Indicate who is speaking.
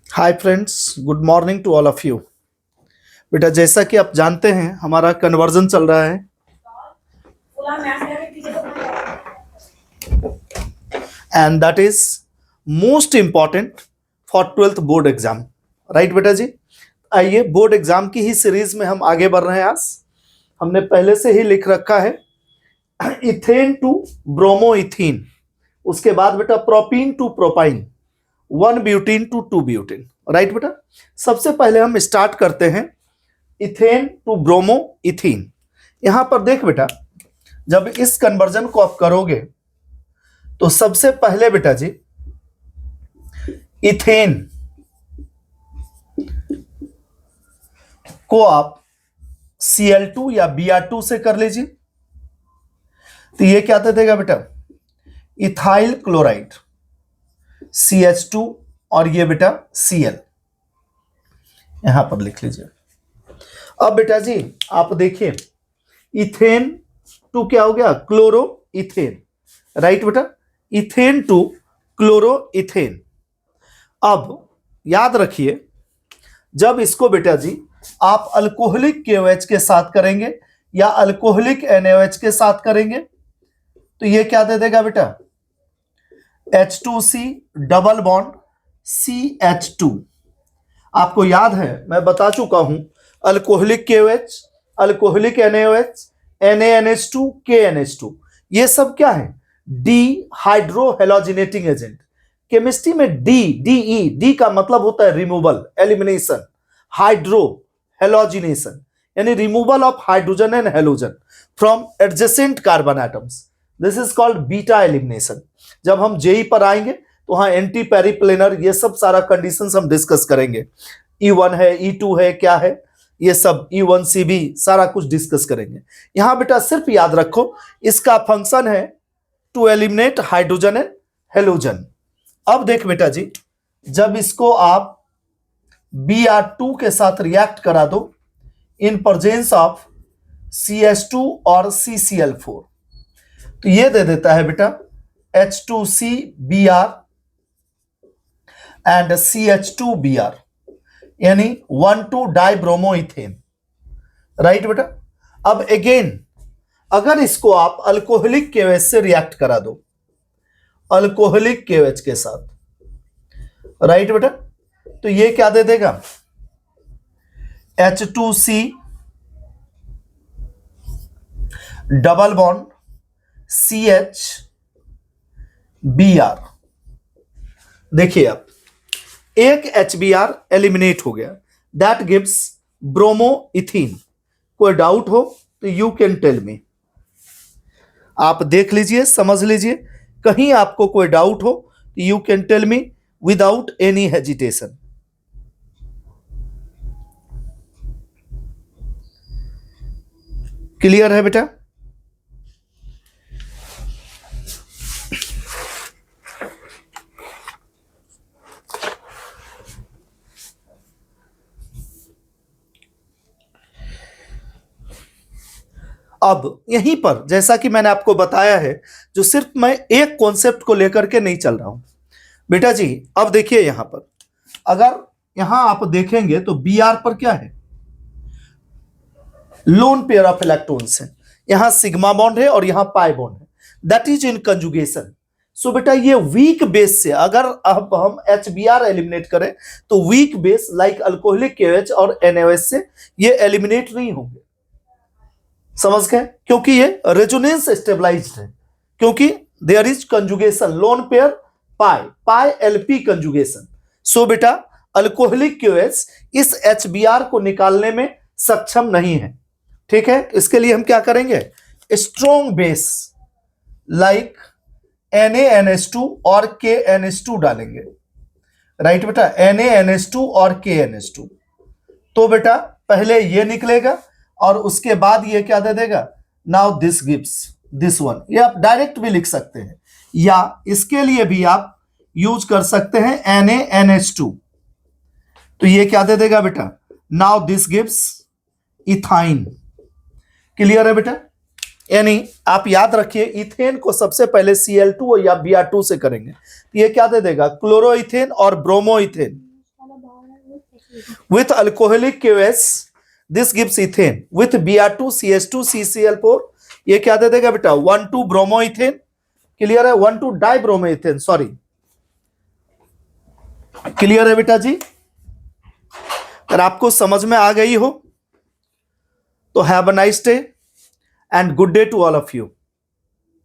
Speaker 1: Hi friends, good morning to all of you. बेटा, जैसा कि आप जानते हैं हमारा कन्वर्जन चल रहा है and that is most important for twelfth board exam. Right बेटा जी, आइए बोर्ड एग्जाम की ही सीरीज में हम आगे बढ़ रहे हैं। आज हमने पहले से ही लिख रखा है इथेन टू ब्रोमोइथीन, उसके बाद बेटा propene to propyne, 1 butene to 2 butene. Right बेटा, सबसे पहले हम स्टार्ट करते हैं इथेन टू ब्रोमो इथीन। यहां पर देख बेटा, जब इस कन्वर्जन को आप करोगे तो सबसे पहले बेटा जी इथेन को आप Cl2 या Br2 से कर लीजिए, तो ये क्या दे देगा बेटा, इथाइल क्लोराइड CH2 और ये बेटा Cl यहां पर लिख लीजिए। अब बेटा जी आप देखिए, इथेन टू क्या हो गया, क्लोरो इथेन। राइट बेटा, इथेन टू क्लोरो इथेन। अब याद रखिए, जब इसको बेटा जी आप अल्कोहलिक KOH के साथ करेंगे या अल्कोहलिक NaOH के साथ करेंगे तो ये क्या दे देगा बेटा, H2C डबल बॉन्ड CH2। आपको याद है, मैं बता चुका हूं, alcoholic KOH, alcoholic NaOH, NaNH2, KNH2, ये सब क्या है, डी हाइड्रो हेलोजिनेटिंग एजेंट। केमिस्ट्री में डी का मतलब होता है रिमूवल, एलिमिनेशन, हाइड्रो हेलोजिनेशन यानी removal of hydrogen and halogen from adjacent carbon atoms. This is called beta elimination. जब हम जेई पर आएंगे तो वहां एंटी पेरिप्लेनर ये सब सारा कंडीशंस हम डिस्कस करेंगे। E1 है, E2 है, क्या है ये सब, E1CB सारा कुछ डिस्कस करेंगे। यहां बेटा सिर्फ याद रखो, इसका फंक्शन है to eliminate hydrogen and halogen. अब देख बेटा जी, जब इसको आप Br2 के साथ रिएक्ट करा दो इन प्रेजेंस ऑफ CH2 और CCl4, तो ये दे देता है बेटा H2CBr एंड CH2Br यानी 1,2 डाइब्रोमोइथेन। राइट बेटा, अब अगेन अगर इसको आप अल्कोहलिक KOH से रिएक्ट करा दो, अल्कोहलिक KOH के साथ, राइट बेटा, तो ये क्या दे देगा, H2C डबल बॉन्ड CHBr। देखिए आप, एक HBr एलिमिनेट हो गया, दैट गिव्स ब्रोमोइथीन। कोई डाउट हो तो यू कैन टेल मी, आप देख लीजिए, समझ लीजिए, कहीं आपको कोई डाउट हो तो you can tell me without any hesitation. Clear है बेटा? अब यहीं पर जैसा कि मैंने आपको बताया है, जो सिर्फ मैं एक कॉन्सेप्ट को लेकर के नहीं चल रहा हूं बेटा जी। अब देखिए यहां पर, अगर यहां आप देखेंगे तो Br पर क्या है, लोन पेयर ऑफ इलेक्ट्रॉन्स है, यहां सिग्मा बॉन्ड है और यहां पाई बॉन्ड है, that is in conjugation. So बेटा ये वीक बेस से अगर अब हम HBr एलिमिनेट करें तो weak base like alcoholic KOH और NaOH से ये एलिमिनेट नहीं होंगे। समझ गए? क्योंकि ये रेजोनेंस स्टेबलाइज्ड है, क्योंकि there is conjugation, lone pair pi LP conjugation. So बेटा अल्कोहलिक KOH इस HBr को निकालने में सक्षम नहीं है। ठीक है, इसके लिए हम क्या करेंगे, स्ट्रॉन्ग बेस लाइक NaNH2 और KNH2 डालेंगे। राइट बेटा, NaNH2 और KNH2, तो बेटा पहले ये निकलेगा और उसके बाद ये क्या दे देगा, now this gives this one. ये आप डायरेक्ट भी लिख सकते हैं या इसके लिए भी आप यूज कर सकते हैं NaNH2, तो ये क्या दे देगा बेटा, now this gives ethyne. Clear है बेटा? यानी आप याद रखिए, इथेन को सबसे पहले Cl2 या Br2 से करेंगे तो ये क्या दे देगा, क्लोरोइथेन और bromoethane. With alcoholic KOH, this gives ethane. With Br2 CH2 CCl4, ये क्या दे देगा बेटा? 1,2 ब्रोमोइथेन. क्लियर है? 1,2 डाइब्रोमोइथेन. सॉरी, क्लियर है बेटा जी? अगर आपको समझ में आ गई हो तो have a nice day and good day to all of you.